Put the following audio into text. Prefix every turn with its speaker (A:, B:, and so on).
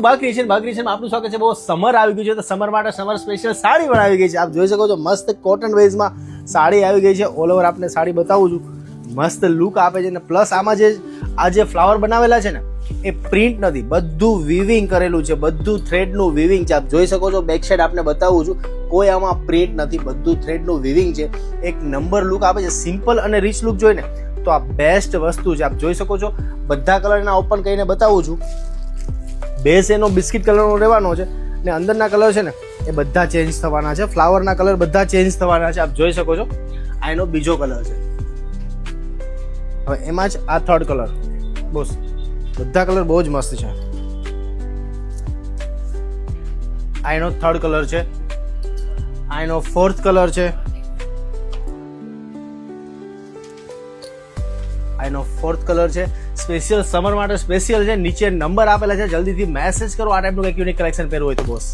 A: બાગરીશનમાં આપનું સ્વાગત છે। બહુ સમર આવી ગયું છે તો સમર માટે સમર સ્પેશિયલ સાડી પણ આવી ગઈ છે। આપ જોઈ શકો છો મસ્ત કોટન વેઝમાં સાડી આવી ગઈ છે। ઓલ ઓવર આપને સાડી બતાવું છું, મસ્ત લુક આપે છે ને પ્લસ આમાં જે ફ્લાવર બનાવેલા છે ને એ પ્રિન્ટ નથી, બધું વિવિંગ કરેલું છે, બધું થ્રેડનું વિવિંગ છે। આપ જોઈ શકો છો બેક સાઈડ આપને બતાવું છું, કોઈ આમાં પ્રિન્ટ નથી, બધું થ્રેડનું વિવિંગ છે। એક નંબર લુક આપે છે, સિમ્પલ અને રીચ લુક જોઈને તો આ બેસ્ટ વસ્તુ છે। આપ જોઈ શકો છો બધા કલરના ઓપન કરીને બતાવું છું। બેઝ એનો બિસ્કિટ કલરનો રહેવાનો છે ને અંદરના કલર છે ને એ બધા ચેન્જ થવાના છે, ફ્લાવરના કલર બધા ચેન્જ થવાના છે। આપ જોઈ શકો છો આ એનો બીજો કલર છે। હવે એમાં જ આ થર્ડ કલર, બોસ બધા કલર બહુ જ મસ્ત છે। આ એનો થર્ડ કલર છે, આ એનો ફોર્થ કલર છે, આ એનો ફોર્થ કલર છે। સ્પેશિયલ સમર માટે સ્પેશિયલ છે, નીચે નંબર આપેલા છે, જલ્દીથી મેસેજ કરો આ ટાઈપનું કંઈક યુનિક કલેક્શન પહેરવું હોય તો બોસ।